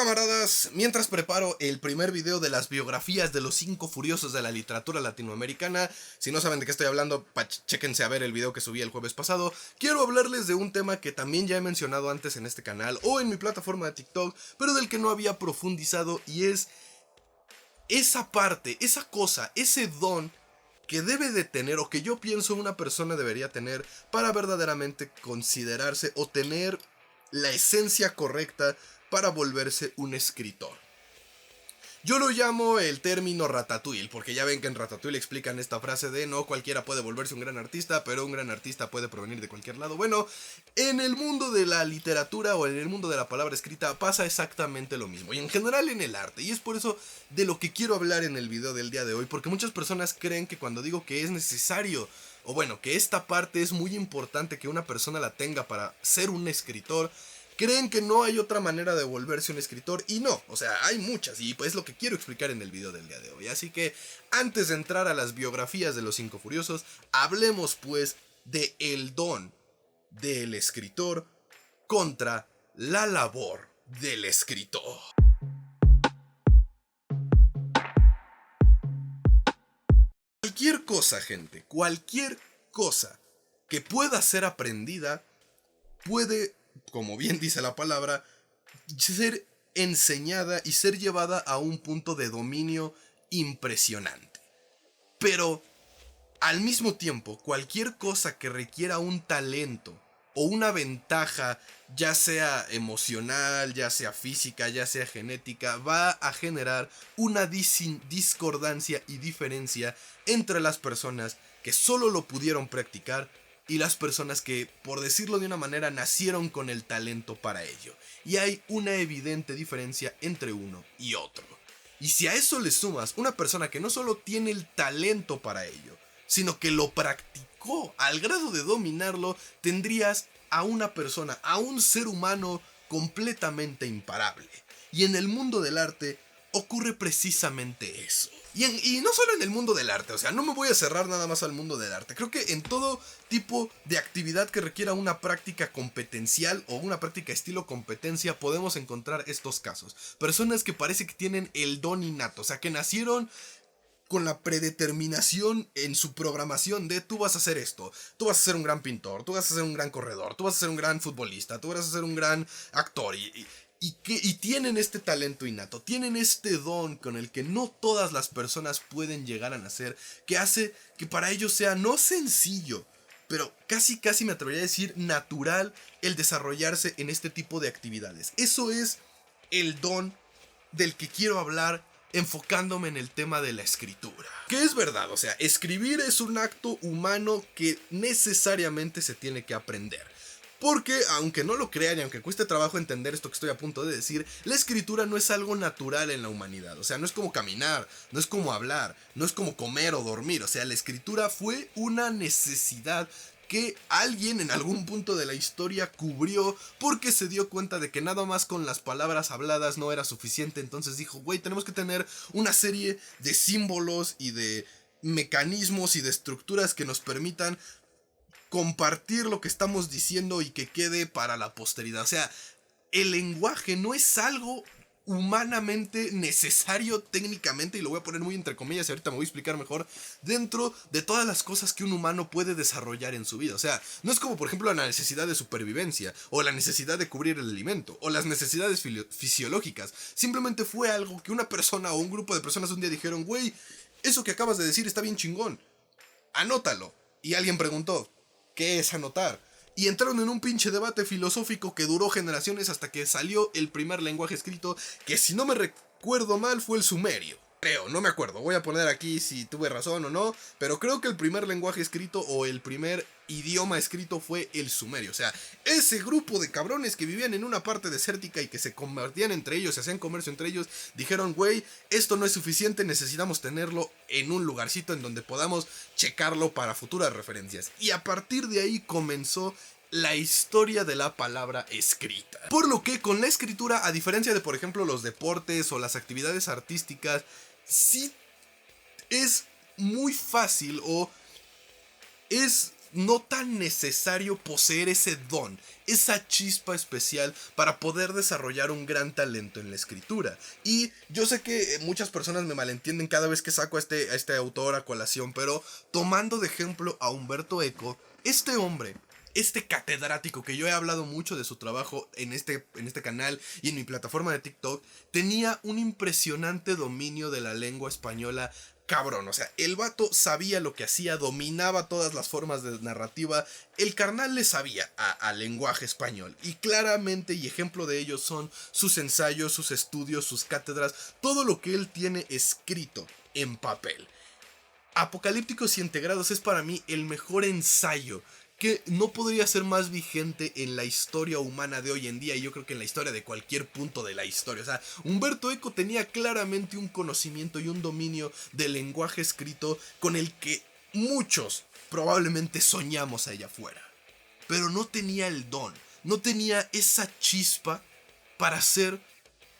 Camaradas, mientras preparo el primer video de las biografías de los 5 furiosos de la literatura latinoamericana, si no saben de qué estoy hablando, chéquense a ver el video que subí el jueves pasado. Quiero hablarles de un tema que también ya he mencionado antes en este canal o en mi plataforma de TikTok, pero del que no había profundizado, y es esa parte, esa cosa, ese don que debe de tener, o que yo pienso una persona debería tener para verdaderamente considerarse o tener la esencia correcta para volverse un escritor. Yo lo llamo el término ratatouille, porque ya ven que en Ratatouille explican esta frase de no cualquiera puede volverse un gran artista, pero un gran artista puede provenir de cualquier lado. Bueno, en el mundo de la literatura o en el mundo de la palabra escrita pasa exactamente lo mismo, y en general en el arte, y es por eso de lo que quiero hablar en el video del día de hoy, porque muchas personas creen que cuando digo que es necesario, o bueno, que esta parte es muy importante que una persona la tenga para ser un escritor, creen que no hay otra manera de volverse un escritor, y no, o sea, hay muchas, y pues es lo que quiero explicar en el video del día de hoy. Así que antes de entrar a las biografías de los 5 furiosos, hablemos pues de el don del escritor contra la labor del escritor. Cualquier cosa, gente, cualquier cosa que pueda ser aprendida puede, como bien dice la palabra, ser enseñada y ser llevada a un punto de dominio impresionante. Pero, al mismo tiempo, cualquier cosa que requiera un talento o una ventaja, ya sea emocional, ya sea física, ya sea genética, va a generar una discordancia y diferencia entre las personas que solo lo pudieron practicar y las personas que, por decirlo de una manera, nacieron con el talento para ello. Y hay una evidente diferencia entre uno y otro. Y si a eso le sumas una persona que no solo tiene el talento para ello, sino que lo practicó al grado de dominarlo, tendrías a una persona, a un ser humano completamente imparable. Y en el mundo del arte ocurre precisamente eso. Y no solo en el mundo del arte, o sea, no me voy a cerrar nada más al mundo del arte. Creo que en todo tipo de actividad que requiera una práctica competencial o una práctica estilo competencia podemos encontrar estos casos. Personas que parece que tienen el don innato, o sea, que nacieron con la predeterminación en su programación de tú vas a hacer esto, tú vas a ser un gran pintor, tú vas a ser un gran corredor, tú vas a ser un gran futbolista, tú vas a ser un gran actor, y tienen este talento innato, tienen este don con el que no todas las personas pueden llegar a nacer, que hace que para ellos sea no sencillo, pero casi me atrevería a decir natural el desarrollarse en este tipo de actividades. Eso es el don del que quiero hablar, enfocándome en el tema de la escritura. Que es verdad, o sea, escribir es un acto humano que necesariamente se tiene que aprender. Porque, aunque no lo crean y aunque cueste trabajo entender esto que estoy a punto de decir, la escritura no es algo natural en la humanidad. O sea, no es como caminar, no es como hablar, no es como comer o dormir. O sea, la escritura fue una necesidad que alguien en algún punto de la historia cubrió porque se dio cuenta de que nada más con las palabras habladas no era suficiente. Entonces dijo, güey, tenemos que tener una serie de símbolos y de mecanismos y de estructuras que nos permitan compartir lo que estamos diciendo y que quede para la posteridad. O sea, el lenguaje no es algo humanamente necesario técnicamente, y lo voy a poner muy entre comillas y ahorita me voy a explicar mejor, dentro de todas las cosas que un humano puede desarrollar en su vida. O sea, no es como por ejemplo la necesidad de supervivencia, o la necesidad de cubrir el alimento, o las necesidades fisiológicas. Simplemente fue algo que una persona o un grupo de personas un día dijeron, güey, eso que acabas de decir está bien chingón, anótalo. Y alguien preguntó, ¿qué es anotar? Y entraron en un pinche debate filosófico que duró generaciones hasta que salió el primer lenguaje escrito, que si no me recuerdo mal fue el sumerio. Creo, no me acuerdo, voy a poner aquí si tuve razón o no, pero creo que el primer lenguaje escrito o el primer idioma escrito fue el sumerio. O sea, ese grupo de cabrones que vivían en una parte desértica y que se convertían entre ellos, se hacían comercio entre ellos, dijeron, güey, esto no es suficiente, necesitamos tenerlo en un lugarcito en donde podamos checarlo para futuras referencias. Y a partir de ahí comenzó la historia de la palabra escrita. Por lo que con la escritura, a diferencia de por ejemplo los deportes o las actividades artísticas, sí es muy fácil o es no tan necesario poseer ese don, esa chispa especial para poder desarrollar un gran talento en la escritura. Y yo sé que muchas personas me malentienden cada vez que saco a este autor a colación, pero tomando de ejemplo a Humberto Eco, este hombre, este catedrático, que yo he hablado mucho de su trabajo en este canal y en mi plataforma de TikTok, tenía un impresionante dominio de la lengua española. Cabrón, o sea, el vato sabía lo que hacía, dominaba todas las formas de narrativa. El carnal le sabía al lenguaje español. Y claramente, y ejemplo de ello son sus ensayos, sus estudios, sus cátedras, todo lo que él tiene escrito en papel. Apocalípticos y Integrados es para mí el mejor ensayo que no podría ser más vigente en la historia humana de hoy en día, y yo creo que en la historia de cualquier punto de la historia. O sea, Humberto Eco tenía claramente un conocimiento y un dominio del lenguaje escrito con el que muchos probablemente soñamos allá afuera. Pero no tenía el don, no tenía esa chispa para ser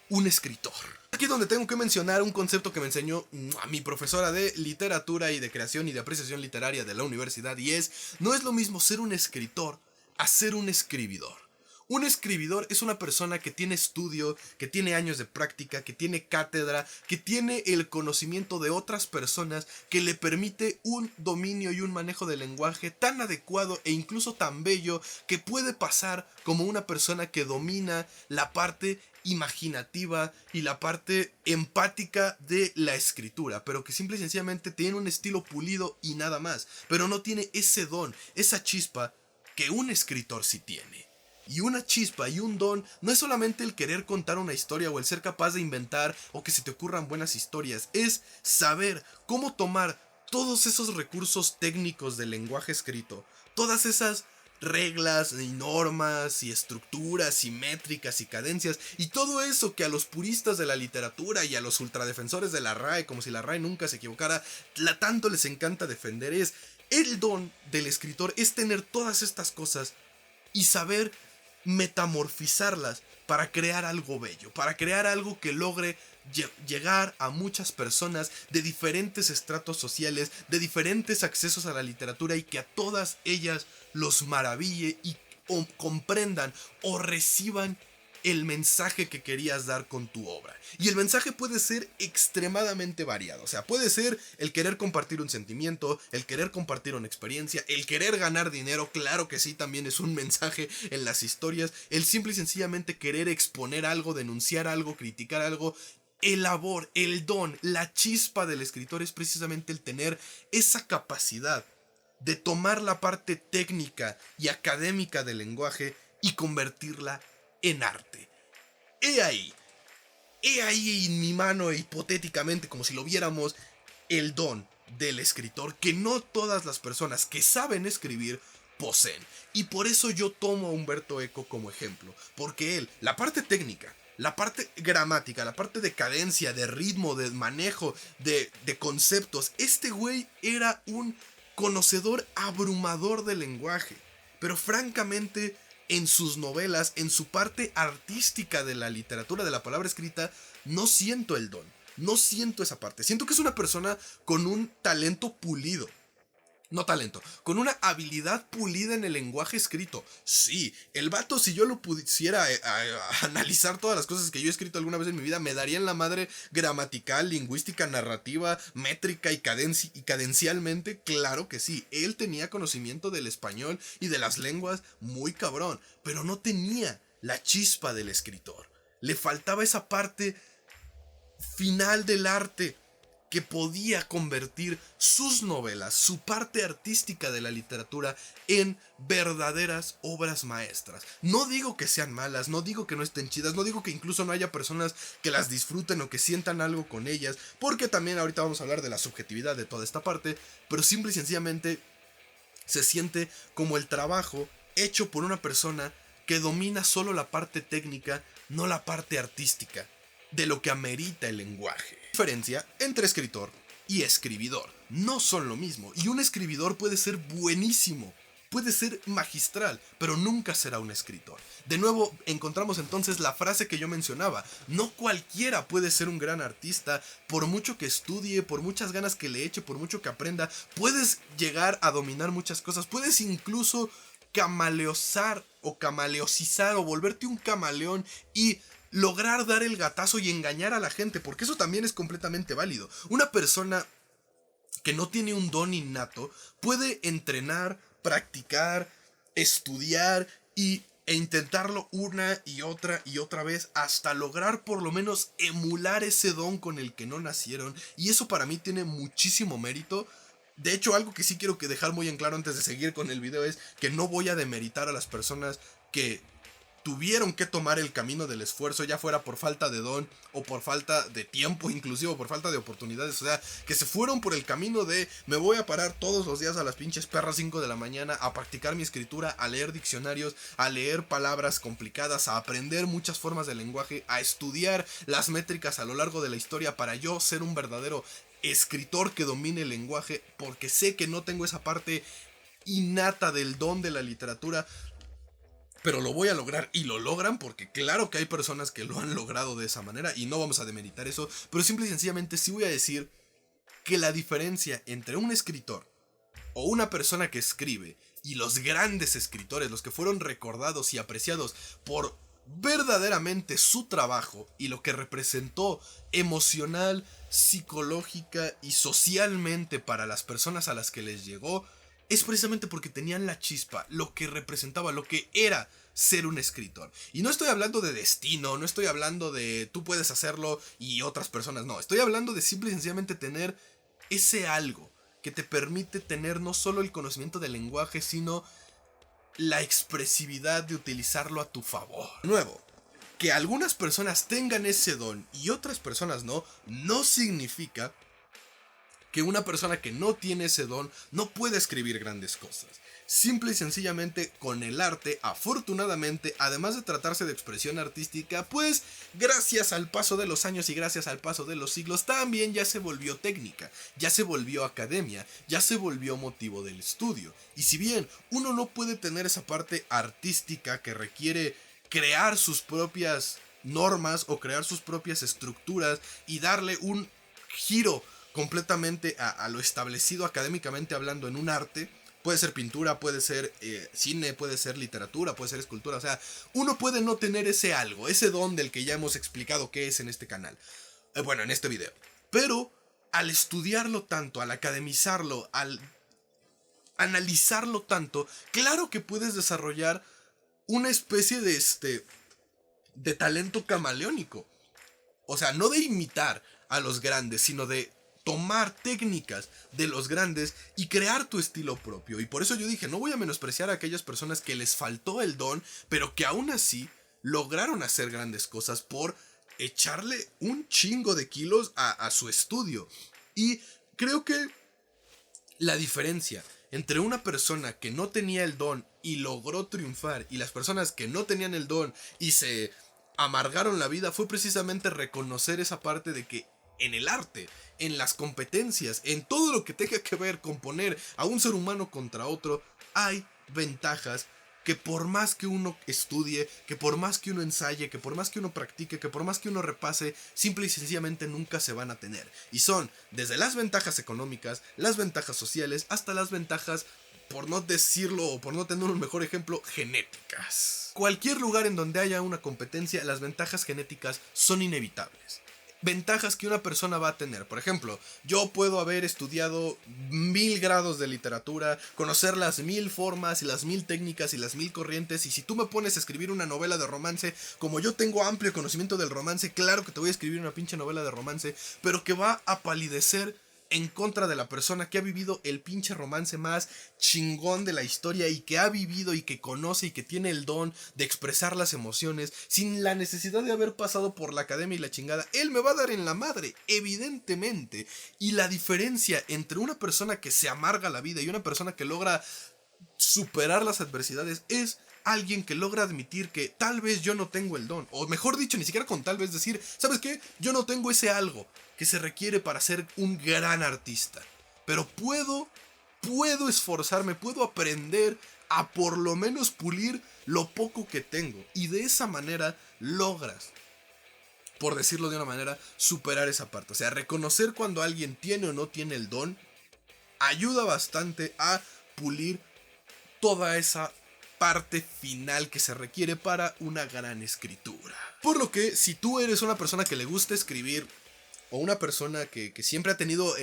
un escritor. Aquí es donde tengo que mencionar un concepto que me enseñó a mi profesora de literatura y de creación y de apreciación literaria de la universidad, y no es lo mismo ser un escritor a ser un escribidor. Un escribidor es una persona que tiene estudio, que tiene años de práctica, que tiene cátedra, que tiene el conocimiento de otras personas, que le permite un dominio y un manejo del lenguaje tan adecuado e incluso tan bello que puede pasar como una persona que domina la parte imaginativa y la parte empática de la escritura, pero que simple y sencillamente tiene un estilo pulido y nada más, pero no tiene ese don, esa chispa que un escritor sí tiene. Y una chispa y un don no es solamente el querer contar una historia o el ser capaz de inventar o que se te ocurran buenas historias, es saber cómo tomar todos esos recursos técnicos del lenguaje escrito, todas esas reglas y normas y estructuras y métricas y cadencias y todo eso que a los puristas de la literatura y a los ultradefensores de la RAE, como si la RAE nunca se equivocara, tanto les encanta defender. Es el don del escritor, es tener todas estas cosas y saber metamorfizarlas para crear algo bello, para crear algo que logre llegar a muchas personas de diferentes estratos sociales, de diferentes accesos a la literatura, y que a todas ellas los maraville y o comprendan o reciban el mensaje que querías dar con tu obra. Y el mensaje puede ser extremadamente variado. O sea, puede ser el querer compartir un sentimiento, el querer compartir una experiencia, el querer ganar dinero, claro que sí, también es un mensaje en las historias. El simple y sencillamente querer exponer algo, denunciar algo, criticar algo. El labor, el don, la chispa del escritor es precisamente el tener esa capacidad de tomar la parte técnica y académica del lenguaje y convertirla en arte. He ahí en mi mano, hipotéticamente, como si lo viéramos, el don del escritor que no todas las personas que saben escribir poseen. Y por eso yo tomo a Humberto Eco como ejemplo, porque él, la parte técnica, la parte gramática, la parte de cadencia, de ritmo, de manejo, de conceptos, este güey era un conocedor abrumador del lenguaje. Pero francamente, en sus novelas, en su parte artística de la literatura, de la palabra escrita, no siento el don. No siento esa parte. Siento que es una persona con un talento pulido. No talento, con una habilidad pulida en el lenguaje escrito. Sí, el vato, si yo lo pudiera analizar todas las cosas que yo he escrito alguna vez en mi vida, me daría en la madre gramatical, lingüística, narrativa, métrica y cadencialmente. Claro que sí, él tenía conocimiento del español y de las lenguas muy cabrón, pero no tenía la chispa del escritor. Le faltaba esa parte final del arte que podía convertir sus novelas, su parte artística de la literatura, en verdaderas obras maestras. No digo que sean malas, no digo que no estén chidas, no digo que incluso no haya personas que las disfruten o que sientan algo con ellas, porque también ahorita vamos a hablar de la subjetividad de toda esta parte, pero simple y sencillamente se siente como el trabajo hecho por una persona que domina solo la parte técnica, no la parte artística de lo que amerita el lenguaje. La diferencia entre escritor y escribidor no son lo mismo, y un escribidor puede ser buenísimo puede ser magistral, pero nunca será un escritor. De nuevo, encontramos entonces la frase que yo mencionaba. No cualquiera puede ser un gran artista, por mucho que estudie, por muchas ganas que le eche, por mucho que aprenda. Puedes llegar a dominar muchas cosas, puedes incluso camaleosar o camaleosizar o volverte un camaleón y lograr dar el gatazo y engañar a la gente, porque eso también es completamente válido. Una persona que no tiene un don innato puede entrenar, practicar, estudiar e intentarlo una y otra vez hasta lograr por lo menos emular ese don con el que no nacieron, y eso para mí tiene muchísimo mérito. De hecho, algo que sí quiero que dejar muy en claro antes de seguir con el video es que no voy a demeritar a las personas que tuvieron que tomar el camino del esfuerzo, ya fuera por falta de don o por falta de tiempo, inclusive por falta de oportunidades. O sea, que se fueron por el camino de me voy a parar todos los días a las pinches perras 5 de la mañana a practicar mi escritura, a leer diccionarios, a leer palabras complicadas, a aprender muchas formas de lenguaje, a estudiar las métricas a lo largo de la historia para yo ser un verdadero escritor que domine el lenguaje, porque sé que no tengo esa parte innata del don de la literatura, pero lo voy a lograr, y lo logran porque claro que hay personas que lo han logrado de esa manera y no vamos a demeritar eso, pero simple y sencillamente sí voy a decir que la diferencia entre un escritor o una persona que escribe y los grandes escritores, los que fueron recordados y apreciados por verdaderamente su trabajo y lo que representó emocional, psicológica y socialmente para las personas a las que les llegó, es precisamente porque tenían la chispa, lo que representaba, lo que era ser un escritor. Y no estoy hablando de destino, no estoy hablando de tú puedes hacerlo y otras personas no. Estoy hablando de simple y sencillamente tener ese algo que te permite tener no solo el conocimiento del lenguaje, sino la expresividad de utilizarlo a tu favor. De nuevo, que algunas personas tengan ese don y otras personas no, no significa que una persona que no tiene ese don no puede escribir grandes cosas. Simple y sencillamente con el arte, afortunadamente, además de tratarse de expresión artística, pues gracias al paso de los años y gracias al paso de los siglos, también ya se volvió técnica, ya se volvió academia, ya se volvió motivo del estudio. Y si bien uno no puede tener esa parte artística que requiere crear sus propias normas o crear sus propias estructuras y darle un giro completamente a lo establecido académicamente hablando en un arte, puede ser pintura, puede ser cine, puede ser literatura, puede ser escultura, o sea, uno puede no tener ese algo, ese don del que ya hemos explicado qué es en este canal, bueno, en este video, pero al estudiarlo tanto, al academizarlo, al analizarlo tanto, claro que puedes desarrollar una especie de talento camaleónico, o sea, no de imitar a los grandes, sino de tomar técnicas de los grandes y crear tu estilo propio. Y por eso yo dije, no voy a menospreciar a aquellas personas que les faltó el don, pero que aún así lograron hacer grandes cosas por echarle un chingo de kilos a su estudio. Y creo que la diferencia entre una persona que no tenía el don y logró triunfar y las personas que no tenían el don y se amargaron la vida fue precisamente reconocer esa parte de que en el arte, en las competencias, en todo lo que tenga que ver con poner a un ser humano contra otro, hay ventajas que por más que uno estudie, que por más que uno ensaye, que por más que uno practique, que por más que uno repase, simple y sencillamente nunca se van a tener. Y son desde las ventajas económicas, las ventajas sociales, hasta las ventajas, por no decirlo o por no tener un mejor ejemplo, genéticas. Cualquier lugar en donde haya una competencia, las ventajas genéticas son inevitables. Ventajas que una persona va a tener. Por ejemplo, yo puedo haber estudiado 1000 grados de literatura, conocer las 1000 formas y las 1000 técnicas y las 1000 corrientes, y si tú me pones a escribir una novela de romance, como yo tengo amplio conocimiento del romance, claro que te voy a escribir una pinche novela de romance, pero que va a palidecer en contra de la persona que ha vivido el pinche romance más chingón de la historia y que ha vivido y que conoce y que tiene el don de expresar las emociones sin la necesidad de haber pasado por la academia y la chingada. Él me va a dar en la madre, evidentemente. Y la diferencia entre una persona que se amarga la vida y una persona que logra superar las adversidades es alguien que logra admitir que tal vez yo no tengo el don, o mejor dicho, ni siquiera con tal vez decir, ¿sabes qué? Yo no tengo ese algo que se requiere para ser un gran artista, pero puedo esforzarme, puedo aprender a por lo menos pulir lo poco que tengo. Y de esa manera logras, por decirlo de una manera, superar esa parte. O sea, reconocer cuando alguien tiene o no tiene el don ayuda bastante a pulir toda esa parte final que se requiere para una gran escritura. Por lo que, si tú eres una persona que le gusta escribir, o una persona que siempre ha tenido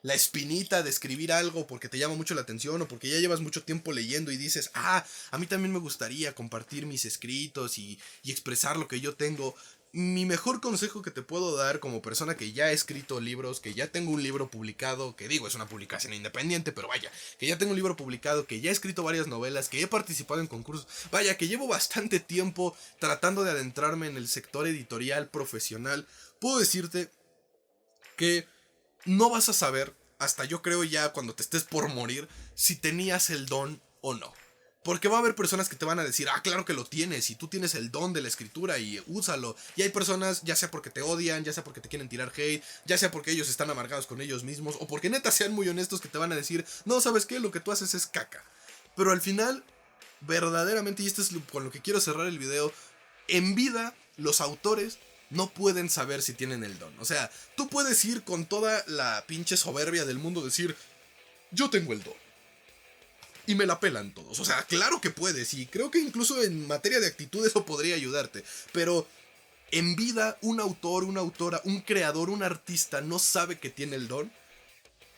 la espinita de escribir algo porque te llama mucho la atención, o porque ya llevas mucho tiempo leyendo y dices, a mí también me gustaría compartir mis escritos y expresar lo que yo tengo, mi mejor consejo que te puedo dar como persona que ya ha escrito libros, que ya tengo un libro publicado, que digo, es una publicación independiente, pero vaya, que ya tengo un libro publicado, que ya he escrito varias novelas, que he participado en concursos, vaya, que llevo bastante tiempo tratando de adentrarme en el sector editorial profesional, puedo decirte que no vas a saber, hasta yo creo ya cuando te estés por morir, si tenías el don o no. Porque va a haber personas que te van a decir, claro que lo tienes, y tú tienes el don de la escritura y úsalo. Y hay personas, ya sea porque te odian, ya sea porque te quieren tirar hate, ya sea porque ellos están amargados con ellos mismos, o porque neta sean muy honestos, que te van a decir, no, ¿sabes qué? Lo que tú haces es caca. Pero al final, verdaderamente, y esto es con lo que quiero cerrar el video, en vida, los autores no pueden saber si tienen el don. O sea, tú puedes ir con toda la pinche soberbia del mundo, decir, yo tengo el don y me la pelan todos. O sea, claro que puedes, y creo que incluso en materia de actitud eso podría ayudarte. Pero en vida, un autor, una autora, un creador, un artista no sabe que tiene el don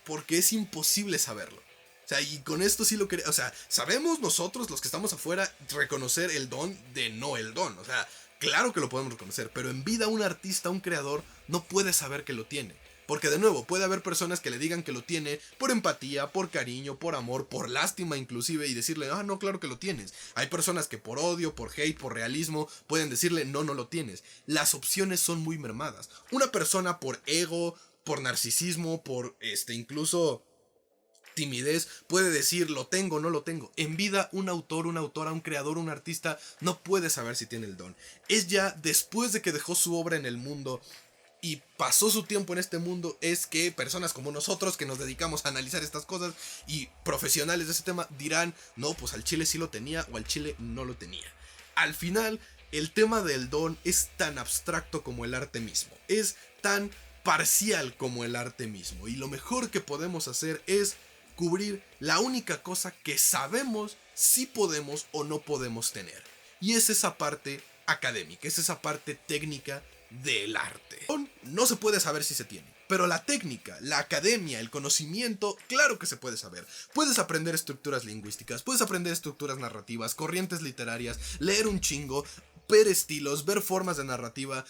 porque es imposible saberlo. O sea, y con esto sí lo queremos. O sea, sabemos nosotros, los que estamos afuera, reconocer el don de no el don. O sea, claro que lo podemos reconocer, pero en vida un artista, un creador, no puede saber que lo tiene. Porque de nuevo, puede haber personas que le digan que lo tiene por empatía, por cariño, por amor, por lástima inclusive, y decirle, no, claro que lo tienes. Hay personas que por odio, por hate, por realismo, pueden decirle, no, no lo tienes. Las opciones son muy mermadas. Una persona por ego, por narcisismo, por incluso timidez, puede decir lo tengo, no lo tengo. En vida, un autor, una autora, un creador, un artista no puede saber si tiene el don. Es ya después de que dejó su obra en el mundo y pasó su tiempo en este mundo, es que personas como nosotros, que nos dedicamos a analizar estas cosas, y profesionales de ese tema, dirán, no, pues al chile sí lo tenía o al chile no lo tenía. Al final, el tema del don es tan abstracto como el arte mismo. Es tan parcial como el arte mismo. Y lo mejor que podemos hacer es cubrir la única cosa que sabemos si podemos o no podemos tener. Y es esa parte académica, es esa parte técnica del arte. No se puede saber si se tiene, pero la técnica, la academia, el conocimiento, claro que se puede saber. Puedes aprender estructuras lingüísticas, puedes aprender estructuras narrativas, corrientes literarias, leer un chingo, ver estilos, ver formas de narrativa,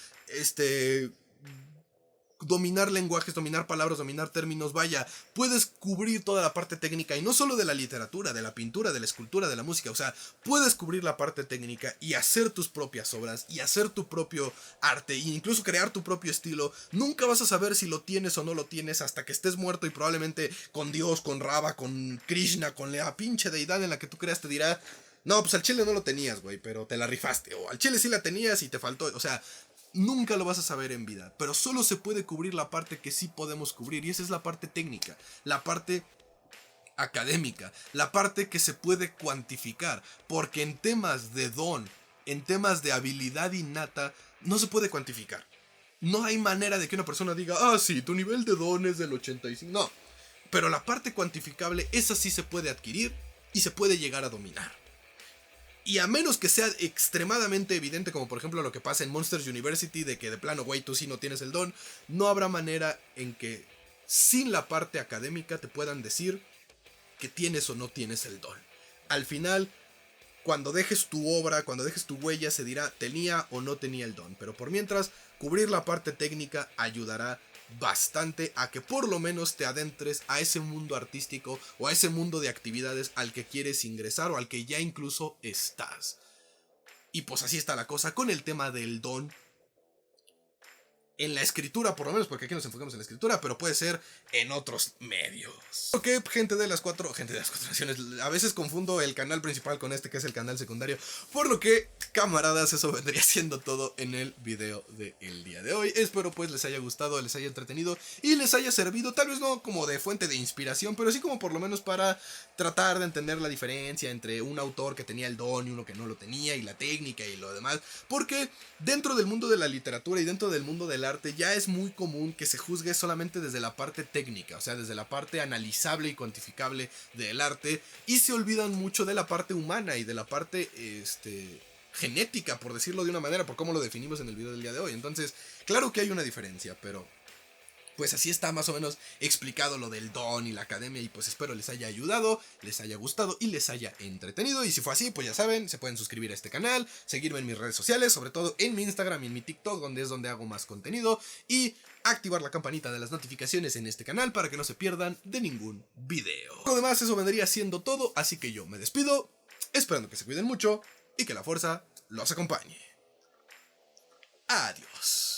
dominar lenguajes, dominar palabras, dominar términos, vaya, puedes cubrir toda la parte técnica, y no solo de la literatura, de la pintura, de la escultura, de la música. O sea, puedes cubrir la parte técnica y hacer tus propias obras y hacer tu propio arte e incluso crear tu propio estilo. Nunca vas a saber si lo tienes o no lo tienes hasta que estés muerto, y probablemente con Dios, con Rava, con Krishna, con la pinche deidad en la que tú creas te dirá, no, pues al chile no lo tenías, güey, pero te la rifaste, o al chile sí la tenías y te faltó. O sea, nunca lo vas a saber en vida, pero solo se puede cubrir la parte que sí podemos cubrir, y esa es la parte técnica, la parte académica, la parte que se puede cuantificar, porque en temas de don, en temas de habilidad innata, no se puede cuantificar. No hay manera de que una persona diga, sí, tu nivel de don es del 85, no, pero la parte cuantificable, esa sí se puede adquirir y se puede llegar a dominar. Y a menos que sea extremadamente evidente, como por ejemplo lo que pasa en Monsters University, de que de plano, güey, tú sí no tienes el don, no habrá manera en que sin la parte académica te puedan decir que tienes o no tienes el don. Al final, cuando dejes tu obra, cuando dejes tu huella, se dirá tenía o no tenía el don. Pero por mientras, cubrir la parte técnica ayudará bastante a que por lo menos te adentres a ese mundo artístico o a ese mundo de actividades al que quieres ingresar o al que ya incluso estás. Y pues así está la cosa con el tema del don. en la escritura, por lo menos, porque aquí nos enfocamos en la escritura, pero puede ser en otros medios. Ok, gente de las cuatro naciones, a veces confundo el canal principal con este que es el canal secundario, por lo que, camaradas, eso vendría siendo todo en el video del día de hoy. Espero pues les haya gustado, les haya entretenido y les haya servido, tal vez no como de fuente de inspiración, pero sí como por lo menos para tratar de entender la diferencia entre un autor que tenía el don y uno que no lo tenía, y la técnica y lo demás, porque dentro del mundo de la literatura y dentro del mundo del arte ya es muy común que se juzgue solamente desde la parte técnica, o sea, desde la parte analizable y cuantificable del arte, y se olvidan mucho de la parte humana y de la parte genética, por decirlo de una manera, por cómo lo definimos en el video del día de hoy. Entonces, claro que hay una diferencia, pero pues así está más o menos explicado lo del don y la academia, y pues espero les haya ayudado, les haya gustado y les haya entretenido. Y si fue así, pues ya saben, se pueden suscribir a este canal, seguirme en mis redes sociales, sobre todo en mi Instagram y en mi TikTok, donde es donde hago más contenido, y activar la campanita de las notificaciones en este canal para que no se pierdan de ningún video. Lo demás, eso vendría siendo todo, así que yo me despido, esperando que se cuiden mucho y que la fuerza los acompañe. Adiós.